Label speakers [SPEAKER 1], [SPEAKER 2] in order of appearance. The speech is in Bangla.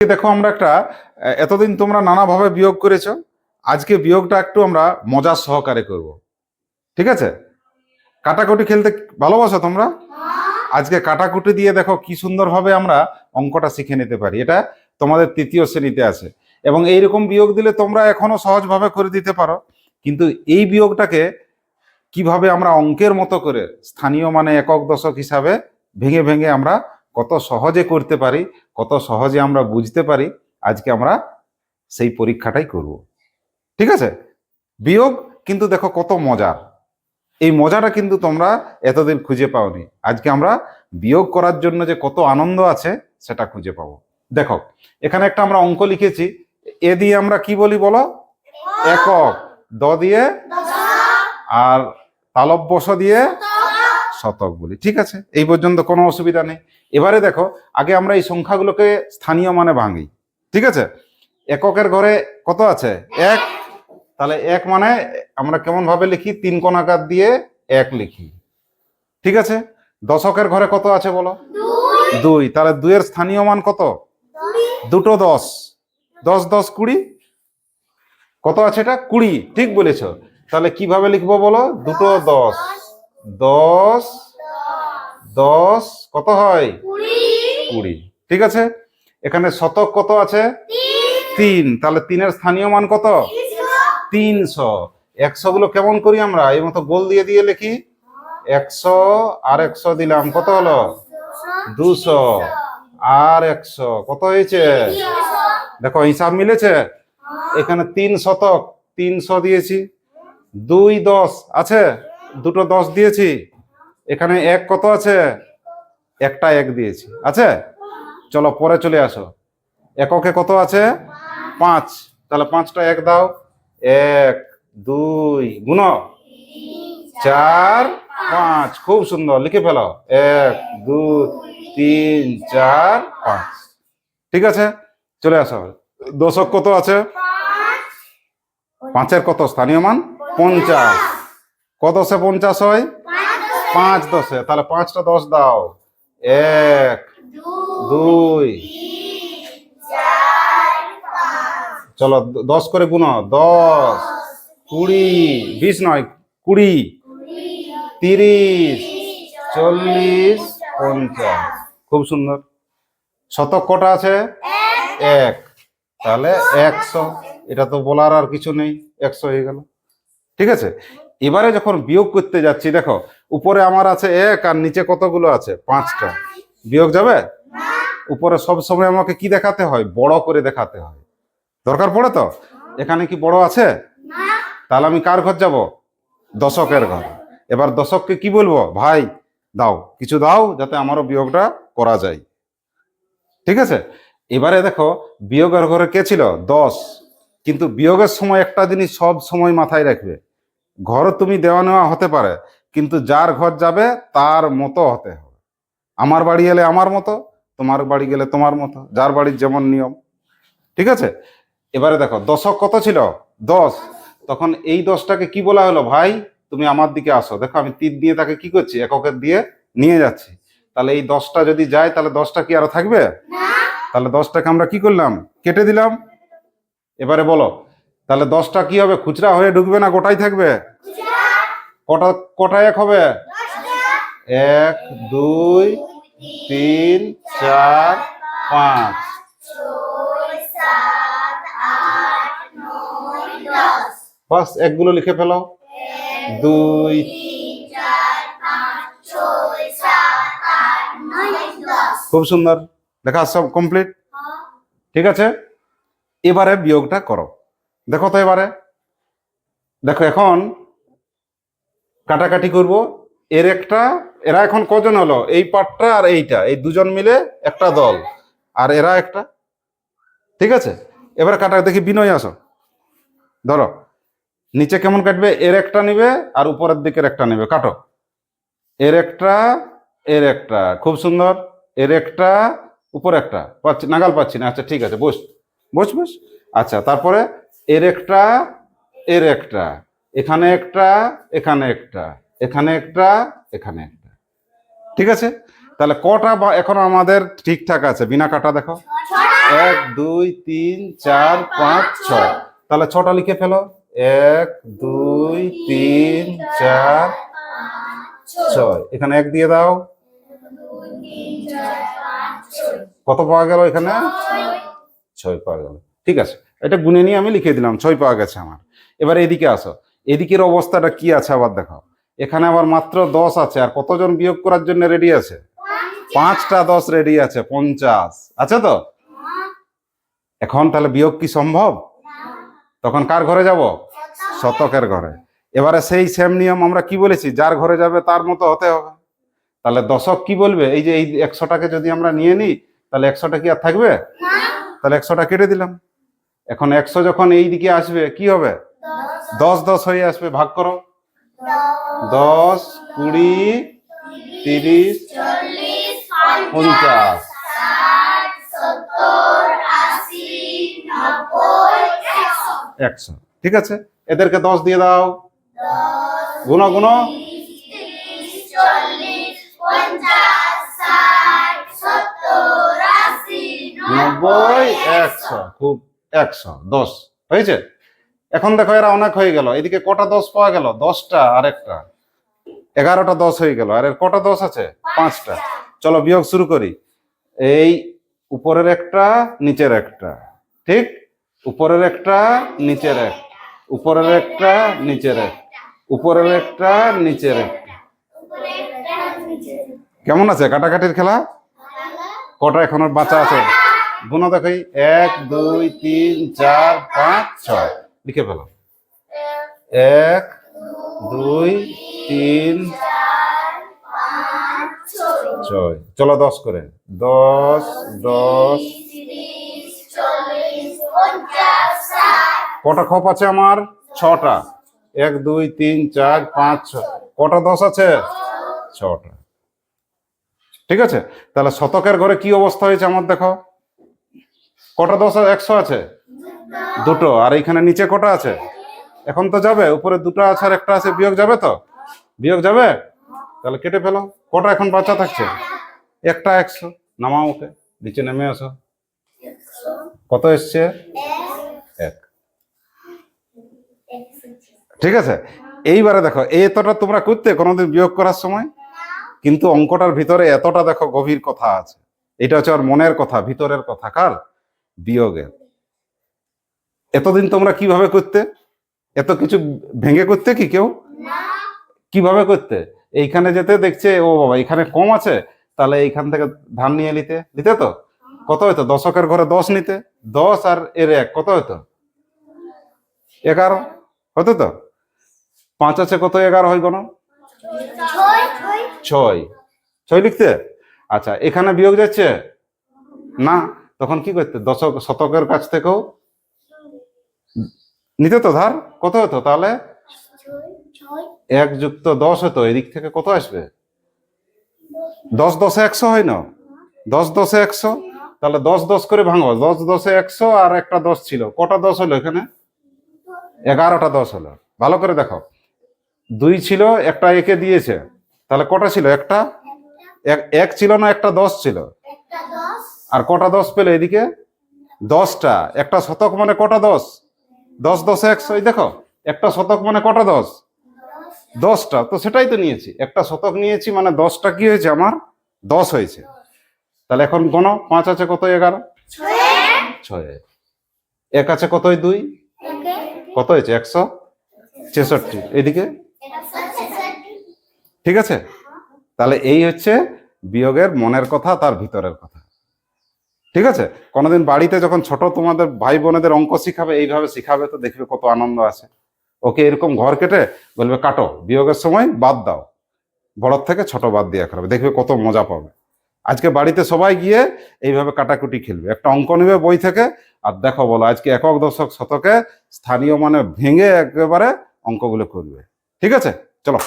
[SPEAKER 1] দেখো আমরা একটা এতদিন তোমরা নানাভাবে বিয়োগ করেছো, আজকে বিয়োগটা একটু আমরা মজার সহকারে করব। ঠিক আছে? কাটাকুটি খেলতে ভালোবাসো তোমরা? আজকে কাটাকুটি দিয়ে দেখো কি সুন্দরভাবে আমরা অঙ্কটা শিখে নিতে পারি। এটা তোমাদের তৃতীয় শ্রেণীতে আছে এবং এইরকম বিয়োগ দিলে তোমরা এখনো সহজভাবে করে দিতে পারো, কিন্তু এই বিয়োগটাকে কিভাবে আমরা অঙ্কের মতো করে স্থানীয় মানে একক দশক হিসাবে ভেঙে ভেঙে আমরা কত সহজে করতে পারি, কত সহজে আমরা বুঝতে পারি, আজকে আমরা সেই পরীক্ষাটাই করব। ঠিক আছে? বিয়োগ কিন্তু দেখো কত মজার, এই মজাটা কিন্তু তোমরা এতদিন খুঁজে পাওনি। আজকে আমরা বিয়োগ করার জন্য যে কত আনন্দ আছে সেটা খুঁজে পাবো। দেখো এখানে একটা আমরা অঙ্ক লিখেছি, এ দিয়ে আমরা কি বলি বলো? একক। দ দিয়ে আর তালব্য শ দিয়ে শতক বলি। ঠিক আছে, এই পর্যন্ত কোনো অসুবিধা নেই। এবারে দেখো আগে আমরা এই সংখ্যাগুলোকে স্থানীয় মানে ভাঙি। ঠিক আছে? এককের ঘরে কত আছে? এক। তাহলে এক মানে আমরা কেমন ভাবে লিখি? তিন কোণাকার দিয়ে এক লিখি। ঠিক আছে? দশকের ঘরে কত আছে বলো? দুই। তাহলে দুইয়ের স্থানীয় মান কত? দুটো দশ। দশ দশ কুড়ি। কত আছে এটা? কুড়ি। ঠিক বলেছ। তাহলে কিভাবে লিখবো বলো? দুটো দশ। দশ দশ কত হয়? কুড়ি। ঠিক আছে? এখানে শতক কত আছে? তিন। তাহলে তিনের স্থানীয় মান কত? 300। 100 গুলো কেমন করি আমরা? এই মতো গোল দিয়ে দিয়ে লিখি। 100 আর 100 দিলাম, কত হলো? 200 আর 100 কত হয়েছে? দেখো হিসাব মিলেছে। এখানে 3 শতক, 300 দিয়েছি। 2 10 আছে, দুটো 10 দিয়েছি। এখানে এক কত আছে? একটা এক দিয়েছি। আছে? চলো পরে চলে আসো। এককে কত আছে? 5। তাহলে 5টা এক দাও। 1 2 গুণ 4 5। খুব সুন্দর, লিখে ফেলো। 1 2 3 4 5। ঠিক আছে, চলে আসো। দশক কত আছে? 5-এর কত স্থানীয় মান? 50। কত দশে 50 হয়? 5 10। তাহলে 5টা 10 দাও। 1 2। চলো 10 করে গুণ। 10 20 20 নয় 20 30 40 50। খুব সুন্দর। শতক কটা আছে? এক। তাহলে 100। এটা তো বলার আর কিছু নেই, 100 হয়ে গেল। ঠিক আছে? এবারে যখন বিয়োগ করতে যাচ্ছি, দেখো উপরে আমার আছে 1 আর নিচে কতগুলো আছে? 5টা। বিয়োগ যাবে? উপরে সব সময় আমাকে কি দেখাতে হয়? বড় করে দেখাতে হয়। দরকার পড়ে তো। এখানে কি বড় আছে? তাহলে আমি কার ঘর যাব? দশকের ঘর। এবার দশককে কি বলবো? ভাই দাও, কিছু দাও যাতে আমারও বিয়োগটা করা যায়। ঠিক আছে? এবারে দেখো বিয়োগের ঘরে কে ছিল? 10। কিন্তু বিয়োগের সময় একটা জিনিস সব সময় মাথায় রাখবে, ঘর তুমি দেওয়া নেওয়া হতে পারে, কিন্তু যার ঘর যাবে তার মতো হতে হবে। আমার বাড়ি এলে আমার মতো, তোমার বাড়ি গেলে তোমার মতো, যার বাড়ির যেমন নিয়ম। ঠিক আছে? এবারে দেখো দশক কত ছিল? 10। তখন এই 10টাকে কি বলা হলো? ভাই তুমি আমার দিকে আসো। দেখো আমি তীর দিয়ে তাকে কি করছি? এককের দিয়ে নিয়ে যাচ্ছি। তাহলে এই 10টা যদি যায় তাহলে 10টা কি আরো থাকবে? তাহলে 10টাকে আমরা কি করলাম? কেটে দিলাম। এবারে বলো তাহলে 10টা কি হবে? খুচরা হয়ে ঢুকবে না গোটাই থাকবে? কটা কটা এক হবে? 1 2 3 4 5। বাস একগুলো লিখে ফেলো। 2 খুব সুন্দর, দেখা সব কমপ্লিট। ঠিক আছে? এবারে বিয়োগটা করো। দেখো তো এবারে দেখো এখন কাটাকাটি করব। এর একটা, এরা এখন কজন হলো? এই পার্টটা আর এইটা, এই দুজন মিলে একটা দল, আর এরা একটা। ঠিক আছে? এবারে কাটা দেখি। বিনয় আসো, ধরো নিচে কেমন কাটবে? এর একটা নিবে আর উপরের দিকের একটা নেবে। কাটো। এর একটা, এর একটা। খুব সুন্দর। এর একটা, উপর একটা। পাচ্ছি নাগাল পাচ্ছি না। আচ্ছা ঠিক আছে, বস বস বস। আচ্ছা তারপরে এর একটা, এর একটা, এখানে একটা, এখানে একটা, এখানে একটা, এখানে একটা। ঠিক আছে? তাহলে কটা এখন আমাদের ঠিকঠাক আছে বিনা কাটা? দেখো 1 2 3 4 5 6। তাহলে 6টা লিখে ফেলো। 1 2 3 4 6। এখানে 1 দিয়ে দাও। কত পাওয়া গেল এখানে? 6 পাওয়া গেল। ঠিক আছে, এটা গুনে নিয়ে আমি লিখে দিলাম 6 পাওয়া গেছে আমার। এবার এদিকে আসো, এদিকের অবস্থাটা কি আছে আবার দেখো। এখানে আবার মাত্র 10 আছে, আর কতজন বিয়োগ করার জন্য রেডি আছে? 5টা 10 রেডি আছে, 50 আছে তো। এখন তাহলে বিয়োগ কি সম্ভব? তখন কার ঘরে যাব? শতকের ঘরে। এবারে সেই সেম নিয়ম আমরা কি বলেছি, যার ঘরে যাবে তার মতো হতে হবে। তাহলে দশক কি বলবে, এই যে এই 100টাকে যদি আমরা নিয়ে নিই, তাহলে 100টা কি আর থাকবে? তাহলে 100টা কেটে দিলাম। এখন 100 যখন এই দিকে আসবে কি হবে? 10 10 হয়ে আসবে। ভাগ করো। 10 20 30 50 100। ঠিক আছে, এদেরকে 10 দিয়ে দাও। গুনো গুনো। 90 100। খুব 100 10 হয়েছে। এখন দেখো এরা অনেক হয়ে গেল। এদিকে কটা 10 পাওয়া গেল? 10টা আর একটা 11টা 10 হয়ে গেল। আর এর কটা 10 আছে? 5টা। চলো বিয়োগ শুরু করি। এই উপরের একটা নিচের একটা, ঠিক? উপরের একটা নিচের এক, উপরের একটা নিচের এক, উপরের একটা নিচের একটা। কেমন আছে কাটাকাটির খেলা? কটা এখন বাঁচা আছে? গুনো দেখি। 1 2 3 4 5 6। লিখে ফেলো। 1 2 3 6। চলো 10 করে। 10 10। কটা খপ আছে আমার? 6টা। 1 2 3 4 5 6। কটা 10 আছে? 6টা। ঠিক আছে, তাহলে শতকের ঘরে কি অবস্থা হয়েছে আমার দেখো। কটা 10 100 আছে? দুটো। আর এইখানে নিচে কটা আছে? এখন তো যাবে, উপরে দুটো আছে আর একটা আছে, বিয়োগ যাবে তো? বিয়োগ যাবে। তাহলে কেটে ফেলো। কটা এখন বাঁচা থাকছে? একটা 100। নামাও ওকে, নিচে নেমে আসো। কত এসছে? 1। ঠিক আছে, এইবারে দেখো এতটা তোমরা করতে কোনোদিন বিয়োগ করার সময়, কিন্তু অঙ্কটার ভিতরে এতটা দেখো গভীর কথা আছে। এটা হচ্ছে ওর মনের কথা, ভিতরের কথা। কার? বিয়োগের। এতদিন তোমরা কিভাবে করতে? এত কিছু ভেঙে করতে কি কেউ? কিভাবে করতে? এইখানে যেতে দেখছে ও বাবা এখানে কম আছে, তাহলে এইখান থেকে ধান নিয়ে নিতে নিতে তো কত হইতো? দশকের ঘরে 10 নিতে। 10 আর এর 1 কত হইতো? 11 হতো তো। 5 আছে কত? 11 হয় কোনো 6। 6 লিখতে। আচ্ছা, এখানে বিয়োগ যাচ্ছে না, তখন কি করতে? দশক শতকের কাছ থেকেও নিতে তো ধার। কত হতো তাহলে? 1 যুক্ত 10 হতো। এদিক থেকে কত আসবে? 10 10 100 হয় না? 10 10 100। তাহলে 10 10 করে ভাঙো। 10 10 100 আর একটা 10 ছিল। কটা 10 হলো এখানে? 11টা 10 হলো। ভালো করে দেখো। 2 ছিল, একটা একে দিয়েছে, তাহলে কটা ছিল? একটা। 1 ছিল না, একটা 10 ছিল। আর কটা 10 পেলে এদিকে? 10টা। একটা শতক মানে কটা 10? 10 10 100। এই দেখো, একটা শতক মানে কটা 10? 10টা। তো সেটাই তো নিয়েছি, একটা শতক নিয়েছি মানে 10টা কি হয়েছে আমার? 10 হয়েছে। তাহলে এখন গণো। 5 আছে কত? 11। 6। 1 আছে কত? 2। কত হয়েছে? 166। এদিকে ঠিক আছে। তাহলে এই হচ্ছে বিয়োগের মনের কথা, তার ভিতরের কথা। ঠিক আছে, কোনোদিন বাড়িতে যখন ছোট তোমাদের ভাই বোনেদের অঙ্ক শিখাবে, এইভাবে শিখাবে, তো দেখবে কত আনন্দ আছে। ওকে এরকম ঘর কেটে বলবে কাটো, বিয়োগের সময় বাদ দাও, বড়র থেকে ছোট বাদ দিয়ে করাবে, দেখবে কত মজা পাবে। আজকে বাড়িতে সবাই গিয়ে এইভাবে কাটাকুটি খেলবে, একটা অঙ্ক নেবে বই থেকে, আর দেখো বলো আজকে একক দশক শতকে স্থানীয় মানে ভেঙে একেবারে অঙ্কগুলো করবে। ঠিক আছে, চলো।